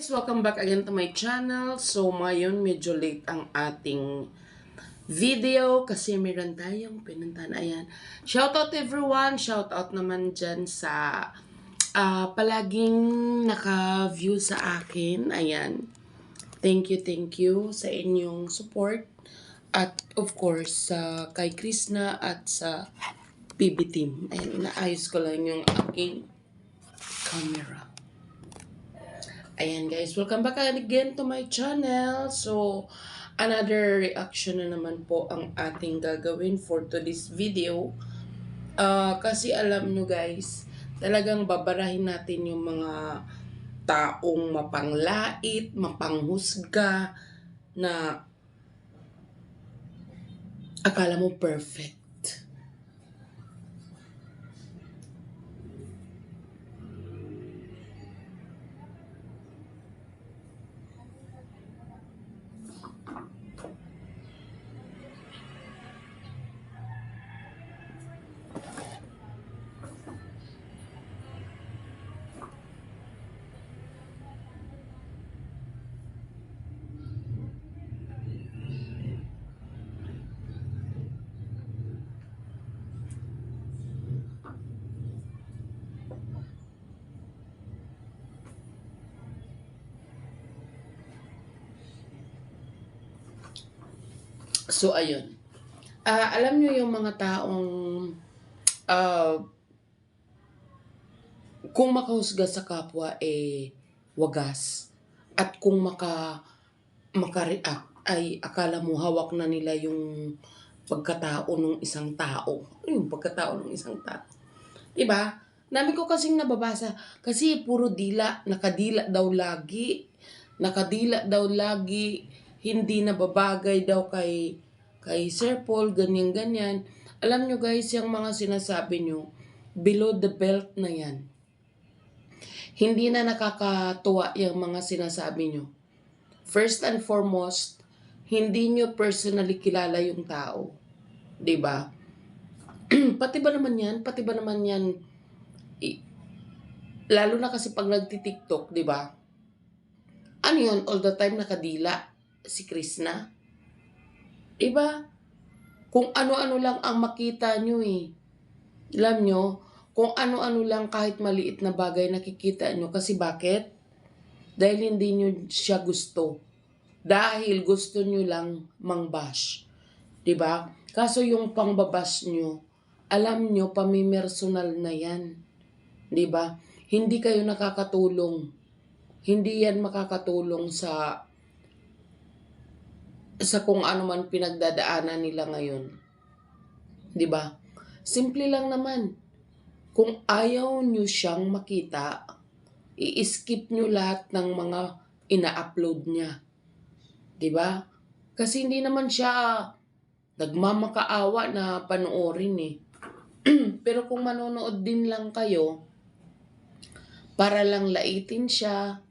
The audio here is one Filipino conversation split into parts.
guys! Welcome back again to my channel. So, ngayon medyo late ang ating video kasi meron tayong pinuntahan. Ayan. Shoutout everyone! Shoutout naman dyan sa palaging naka-view sa akin. Ayan. Thank you sa inyong support. At of course, kay Krishna at sa PB team. Ayan, inaayos ko lang yung aking camera. Ayan guys, welcome back again to my channel. So, another reaction na naman po ang ating gagawin for today's video. Kasi alam nyo guys, talagang babarahin natin yung mga taong mapanglait, mapanghusga, na akala mo perfect. So, ayun. Alam nyo yung mga taong kung makahusga sa kapwa, wagas. At kung maka-react, ay akala mo hawak na nila yung pagkatao ng isang tao. Ano yung pagkatao ng isang tao? Diba? Dami ko kasing nababasa. Kasi puro dila, nakadila daw lagi. Nakadila daw lagi. Hindi nababagay daw kay Sir Paul, ganyan-ganyan. Alam nyo guys, yung mga sinasabi nyo, below the belt na yan. Hindi na nakakatuwa yung mga sinasabi nyo. First and foremost, hindi nyo personally kilala yung tao. Diba? Pati ba naman yan, lalo na kasi pag nagti-TikTok, diba? Ano yun, all the time nakadila si Krishna? Diba? Kung ano-ano lang ang makita nyo Alam nyo, kung ano-ano lang kahit maliit na bagay nakikita nyo. Kasi bakit? Dahil hindi nyo siya gusto. Dahil gusto nyo lang mang-bash. Diba? Kaso yung pang-babash nyo, alam nyo, pamimersonal na yan. Diba? Hindi kayo nakakatulong. Hindi yan makakatulong sa kung ano man pinagdadaanan nila ngayon. Diba? Simple lang naman. Kung ayaw nyo siyang makita, i-skip nyo lahat ng mga ina-upload niya. Diba? Kasi hindi naman siya nagmamakaawa na panoorin Pero kung manonood din lang kayo, para lang laitin siya,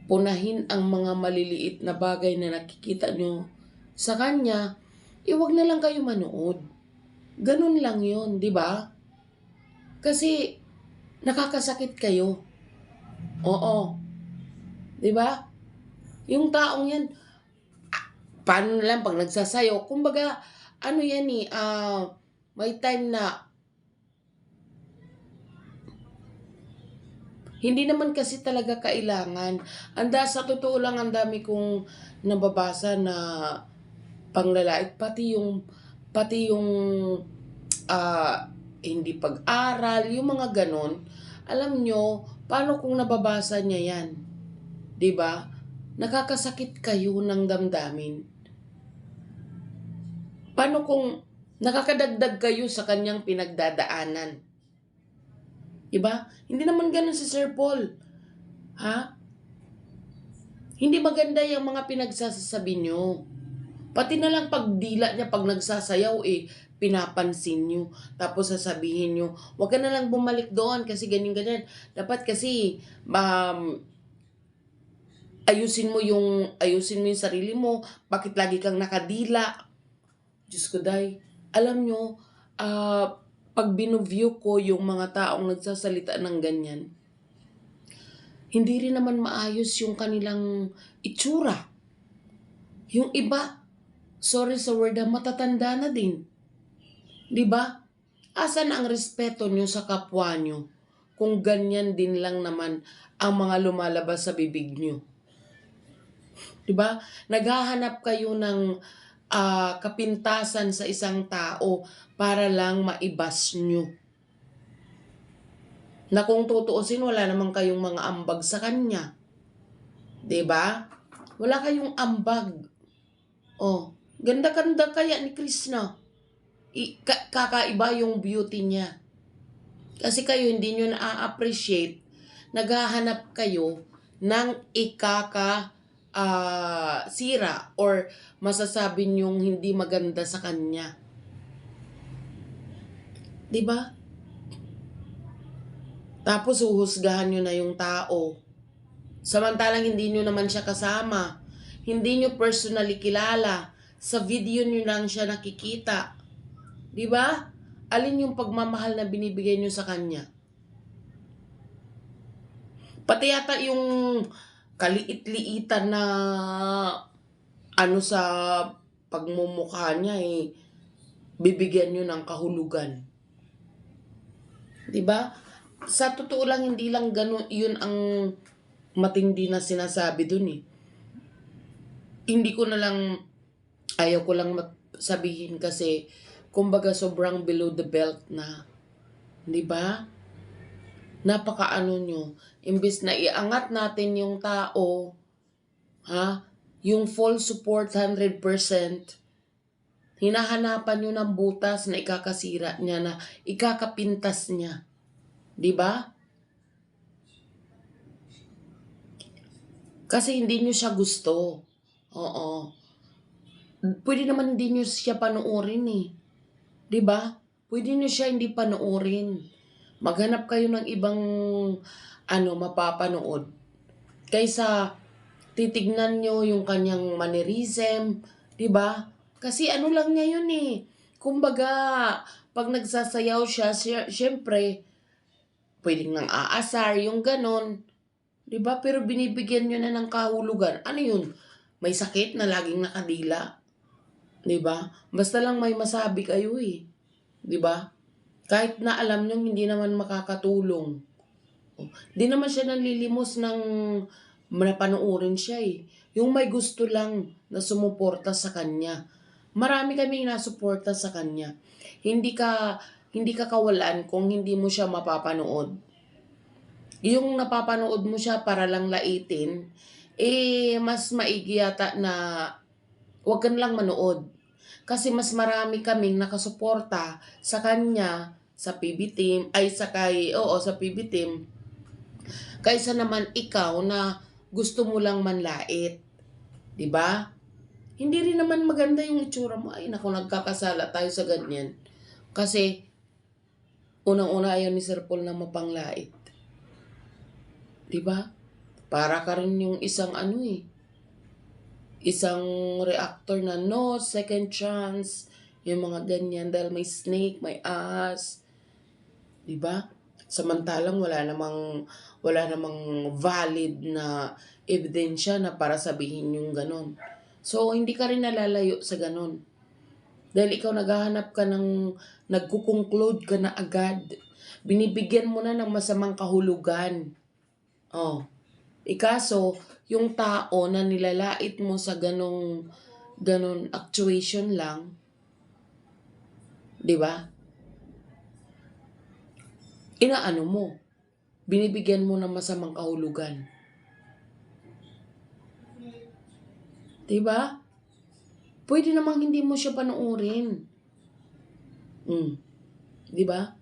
punahin ang mga maliliit na bagay na nakikita nyo sa kanya, iwag na lang kayo manood. Ganun lang yun, di ba? Kasi nakakasakit kayo. Oo. Di ba? Yung taong yan, paano lang pag nagsasayaw, kumbaga, ano yan may time na hindi naman kasi talaga kailangan. Sa totoo lang, ang dami kong nababasa na panglalait, pati yung hindi pag-aral, yung mga ganon. Alam nyo, paano kung nababasa niya yan? Diba? Nakakasakit kayo ng damdamin. Paano kung nakakadagdag kayo sa kanyang pinagdadaanan? Diba? Hindi naman ganun si Sir Paul. Ha? Hindi maganda yung mga pinagsasabi nyo. Pati na lang pagdila niya, pag nagsasayaw pinapansin nyo. Tapos sasabihin nyo, wag ka na lang bumalik doon kasi ganyan-ganyan. Dapat kasi, ayusin mo yung sarili mo. Bakit lagi kang nakadila? Diyos ko day. Alam nyo, pag binuview ko yung mga taong nagsasalita ng ganyan, hindi rin naman maayos yung kanilang itsura. Yung iba, sorry sa word, matatanda na din. Di ba? Asan ang respeto nyo sa kapwa nyo kung ganyan din lang naman ang mga lumalabas sa bibig nyo? Di ba? Naghahanap kayo ng kapintasan sa isang tao para lang maibas nyo. Na kung tutuusin, wala naman kayong mga ambag sa kanya. Di ba? Wala kayong ambag. Oh, ganda-ganda kaya ni Krishna. Kakaiba yung beauty niya. Kasi kayo hindi nyo na-appreciate, naghahanap kayo ng sira or masasabi nyong hindi maganda sa kanya. 'Di ba? Tapos uhusgahan nyo na yung tao. Samantalang hindi nyo naman siya kasama. Hindi nyo personally kilala. Sa video nyo lang siya nakikita. 'Di ba? Alin yung pagmamahal na binibigay nyo sa kanya? Pati yata yung kaliit-liitan na sa pagmumukha niya bibigyan nyo ng kahulugan. 'Di ba? Sa totoo lang, hindi lang ganun, yun ang matindi na sinasabi dun Hindi ko na lang, ayaw ko lang sabihin kasi, kumbaga sobrang below the belt na. 'Di ba? Napakaano nyo. Imbes na iangat natin yung tao, yung full support 100%, hinahanapan nyo ng butas na ikakasira niya, na ikakapintas niya. 'Di ba? Kasi hindi nyo siya gusto. Oo. Pwede naman hindi nyo siya panoorin 'Di ba? Pwede nyo siya hindi panoorin. Maghanap kayo ng ibang mapapanood. Kaysa titignan nyo yung kanyang mannerism, 'di ba? Kasi lang niya yun Kumbaga, pag nagsasayaw siya, syempre, pwedeng nang aasar, yung ganon. 'Di ba? Pero binibigyan nyo na ng kahulugan. Ano yun? May sakit na laging nakadila. 'Di ba? Basta lang may masabi kayo 'Di ba? Kahit na alam nyo hindi naman makakatulong. Di naman siya nanlilimos ng napanoorin siya Yung may gusto lang na sumuporta sa kanya. Marami kaming nasuporta sa kanya. Hindi ka kawalan kung hindi mo siya mapapanood. Yung napapanood mo siya para lang laitin, mas maigi yata na huwag ka lang manood. Kasi mas marami kaming nakasuporta sa kanya, sa PB team, sa PB team, kaysa naman ikaw na gusto mo lang manlait. 'Di ba? Hindi rin naman maganda yung itsura mo. Ay, naku, nagkakasala tayo sa ganyan. Kasi, unang-una ayaw ni Sir Paul na mapanglait. 'Di ba? Para ka rin yung isang isang reactor na no second chance, yung mga ganyan, dahil may snake, may ahas. 'Di ba? Samantalang wala namang valid na ebidensya na para sabihin yung ganon. So, hindi ka rin nalalayo sa ganon. Dahil ikaw naghahanap ka nagkukonclude ka na agad. Binibigyan mo na ng masamang kahulugan. Ikaso, yung tao na nilalait mo sa ganon actuation lang, 'di ba? Inaano mo? Binibigyan mo ng masamang kahulugan. 'Di ba? Pwede namang hindi mo siya panoorin. 'Di ba?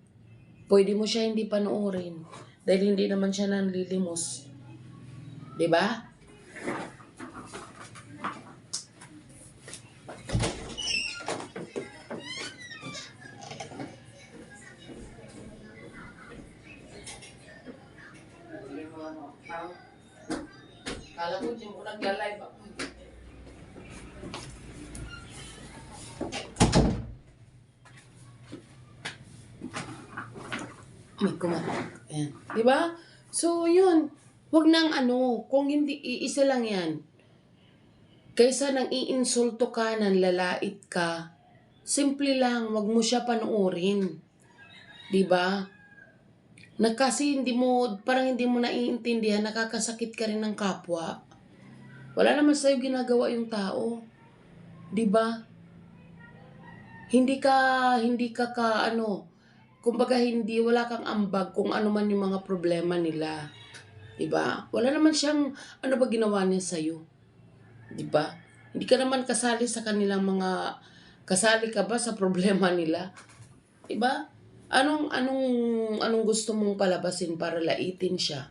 Pwede mo siya hindi panoorin dahil hindi naman siya nanlilimos. 'Di ba? Kala ko hindi mo nagla-live ako. May kumatok. Ayan. 'Di ba? So, yun. Wag nang kung hindi, iisa lang yan. Kaysa nang iinsulto ka, nang lalait ka, simple lang, wag mo siya panoorin. 'Di ba? Kasi parang hindi mo naiintindihan, nakakasakit ka rin ng kapwa. Wala naman sa'yo ginagawa yung tao. 'Di ba? Kumbaga wala kang ambag kung ano man yung mga problema nila. 'Di ba? Wala naman siyang ano ba ginawa niya sa'yo. 'Di ba? Hindi ka naman kasali sa kanilang kasali ka ba sa problema nila? 'Di ba? Anong gusto mong palabasin para laitin siya?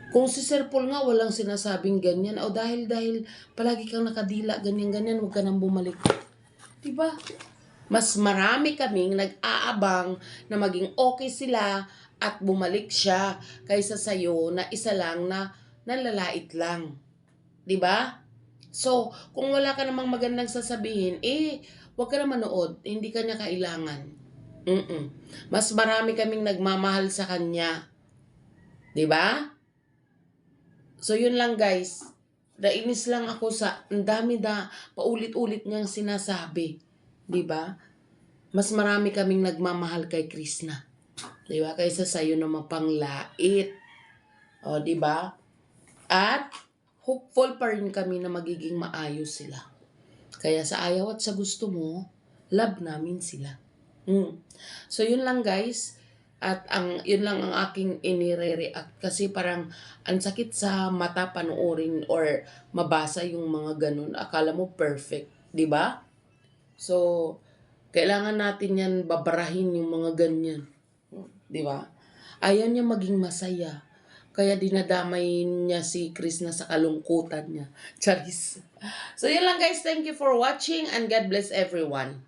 Kung si Sir Paul nga walang sinasabing ganyan, o dahil palagi kang nakadila, ganyan, huwag ka nang bumalik. 'Di ba? Mas marami kaming nag-aabang na maging okay sila at bumalik siya kaysa sa'yo na isa lang na nalalait lang. 'Di ba? So, kung wala ka namang magandang sasabihin, huwag ka na manood. Hindi ka niya kailangan. Mas marami kaming nagmamahal sa kanya. 'Di ba? So, yun lang guys. Nainis lang ako sa ang dami na paulit-ulit niyang sinasabi. 'Di ba? Mas marami kaming nagmamahal kay Krishna. 'Di ba? Kaysa sa iyo na mapanglait. O, 'di ba? At hopeful pa rin kami na magiging maayos sila. Kaya sa ayaw at sa gusto mo, love namin sila. So, yun lang guys. At yun lang ang aking inire-react. Kasi parang ang sakit sa mata panoorin or mabasa yung mga ganun. Akala mo perfect. 'Di ba? So, kailangan natin yan babarahin yung mga ganyan. 'Di ba? Ayaw niya maging masaya. Kaya dinadamay niya si Krishna sa kalungkutan niya. Charis. So, yun lang guys. Thank you for watching and God bless everyone.